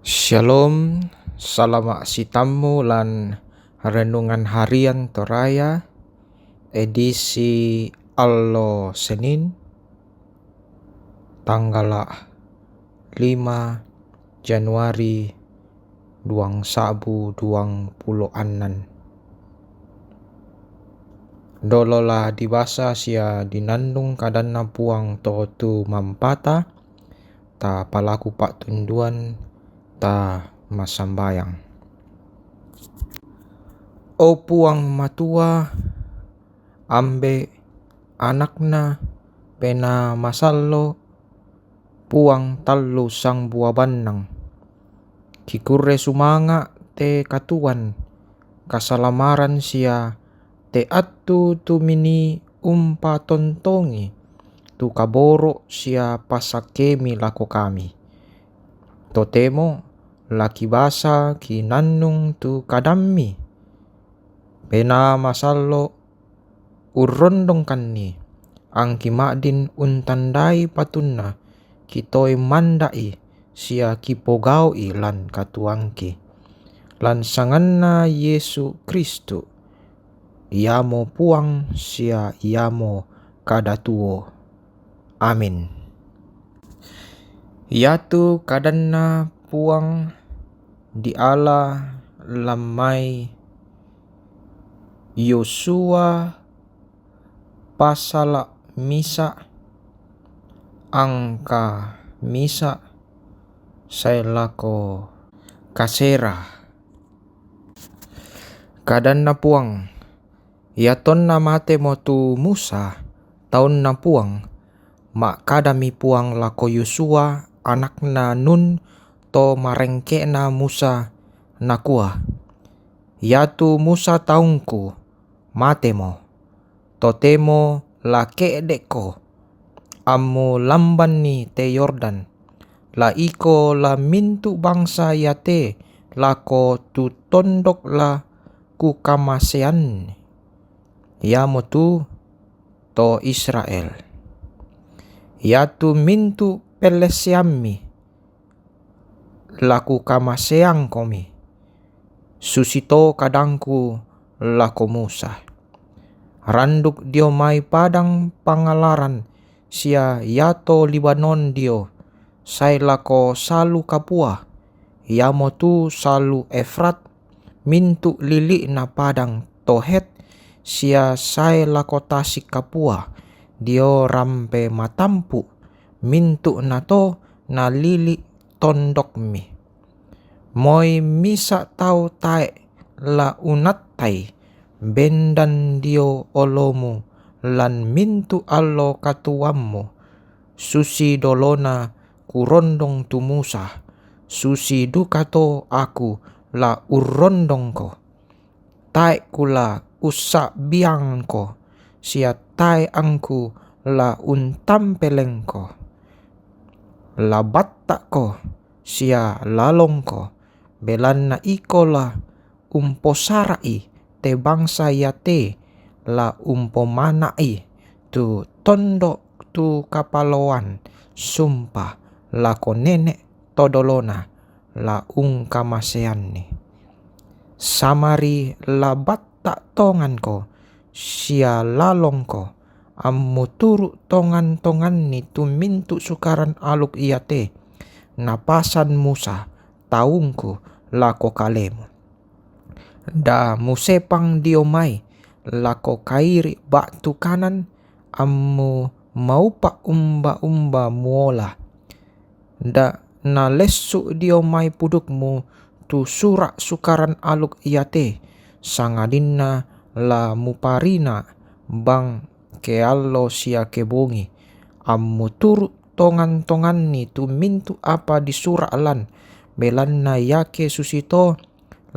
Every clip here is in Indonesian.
Shalom, salamak sitamu lan renungan harian Toraya edisi Allo Senin tanggal 5 Januari 2026. Dolola dibasa sia dinandung kadanna puang totu mampata ta palaku pak tunduan ta masambayang. O puang matua ambe anakna pena masallo puang tallu sang buah bannang kikure sumanga te katuan kasalamaran sia te attu tu mini umpa tontongi tu kaboro sia pasakemi lako kami totemo laki basa ki nannung tu kadammi pena masallo urrondong kanni angki madin untandai patunna kitoi mandai sia kipogau lan katuangki lan sanganna Yesu Kristu iamo puang sia iamo kadatuo. Amin. Yatu kadanna puang di ala lamai Yosua pasal misa angka misa sailako kasera kadanna puang yatonna mate motu Musa taun na puang mak kadami puang lako Yosua anakna Nun to marengkena Musa nakua yatu Musa taungku matemo totemo la ke'deko ammo lambani te Yordan la iko la mintu bangsa yate lako tu tondok la ku kamasean yamo tu to Israel yatu mintu pelesiammi laku kamaseang komi susito kadangku lako Musa randuk dio mai padang pangalaran sia yato Libanon dio sai lako salu kapua yamo tu salu Efrat mintu lili na padang Tohet sia sai lako tasik kapua dio rampe matampu mintu nato na lili tondok mi moi misa tau tae la unattai bendan dio olomu lan mintu allo katuammu susi dolona kurondong tu Musa susi dukato aku la urrondongko tae kula usak biangko sia tae angku la untampelengko la battakko sia lalongko belanna ikola umposarai te bangsa yate la umpomanai tu tondok tu kapaloan sumpah lako nenek todolona la ungkamaseanni samari la battak tonganko sia lalongko ammu turu tongan-tonganni tu mintu sukaran aluk iate napasan Musa taungku lako kalemu da musepang dio mai lako kairi batu kanan ammu maupa umba-umba muola da na lesu dio mai pudukmu tu surak sukaran aluk iate sangadinna la muparina bang keallo sia kebongi ammu turu tongan-tonganni tu mintu apa di surak lan belanna yake susito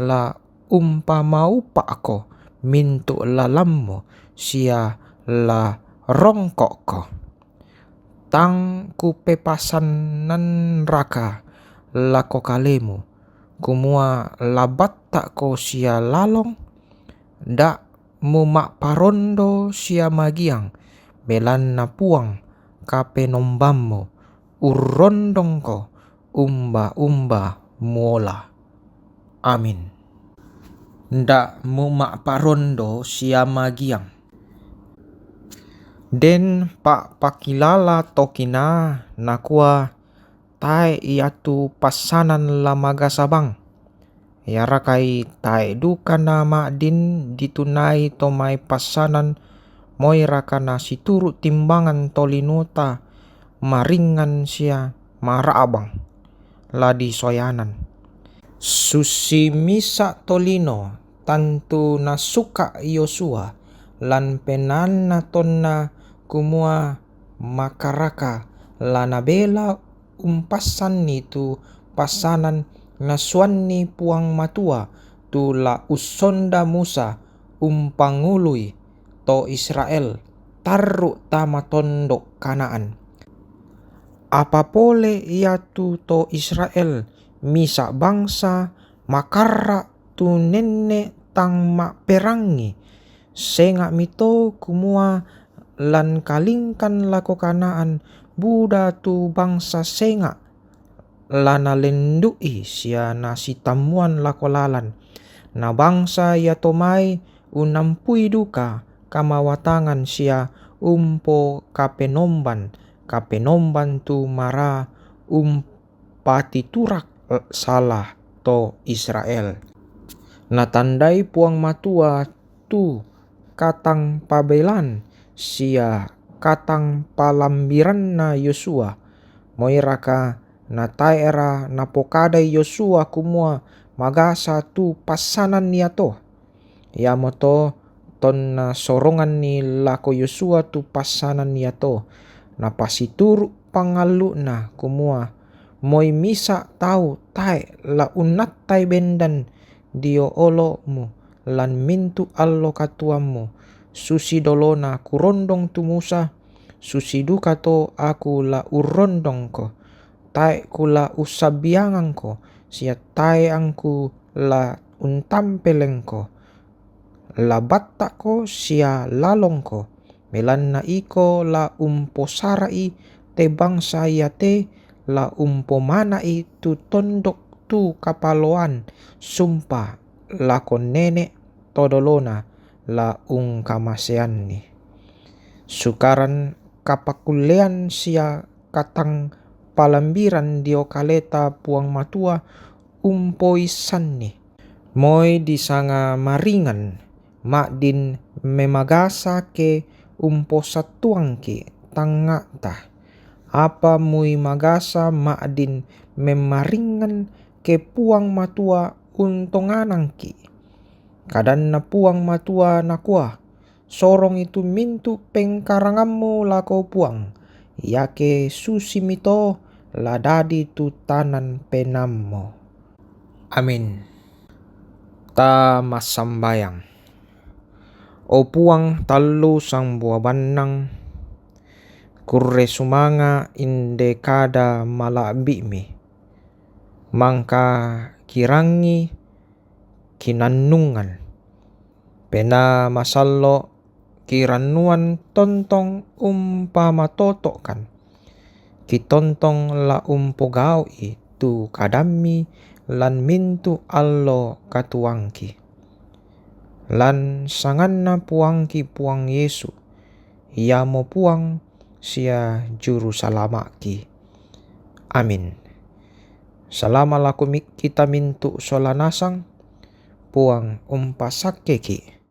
la umpamaupa ako mintu lalammu sia la rongkokko tang ku pepasan nan raka lako kalemu kumua labattakko sia lalong dak mumak parondo sia magiang belanna puang kape nombammu urrondongko umba-umba muola. Amin. Ndak mumak parondo sia magiang. Den pak pakilala tokina nakua tae iatu pasanan lamaga sabang. Yara kai tae duka nama din ditunai tomai pasanan moi rakana situru timbangan tolinota maringan sia maraabang ladi soyanan. Susi misa tolino tantu nasuka Yosua lan penan na tonna kumua makaraka lana bela umpasan itu pasanan nasuanni puang matua tu la usonda Musa umpangului to Israel taru tama tondok Kanaan. Apa pole ia tu to Israel misa bangsa makarra tu nenne tang mak perangi senga mito kumua lan kalingkan lako Kanaan buda tu bangsa senga lana lendui sia nasi tamuan lako lalan na bangsa ya tomai unampui duka kamawatangan sia umpo kapenomban tu mara pati turak salah to Israel. Na tandai puang matua tu katang pabelan sia katang palambiran na Yosua moiraka na taera na pokadai Yosua kumua magasa tu pasanan niato yamoto ton na sorongan ni lako Yosua tu pasanan niato na pasituru pangalu na kumua moi misa tau tae la unat tai bendan dio olo mu lan mintu allo katuamu susi dolona kurondong tu Musa susi duka to aku la urondong ko tae kula usabiangan ko sia tae angku la untampeleng ko la batta ko sia lalong ko melan na iko la umposarai te bangsa ya te la umpomana itu tondok tu kapaloan sumpah lakon nenek todolona la ungkamasean ni sukaran kapakulean sia katang palambiran dio kaleta puang matua umpoisan ni moi disanga maringan mak din memagasa ke umposatuang ki tanga tah apa mui magasa ma'din memaringan ke puang matua untonganangki kadan na puang matua nakua sorong itu mintu pengkarangammu lako puang yake susi mito ladadi tu tanan penammo. Amin. Ta masambayang. O puang talu sang buah banang kurre sumanga inde kada malabimi mangka kirangi kinannungan pena masallo kiranuan tontong umpama totokan kitontong la umpogau itu kadami lan mintu allo katuangki lan sanganna puangki puang Yesu ia mo puang sia juru salamaki. Amin. Salama laku kita mintu solanasang puang umpasakeki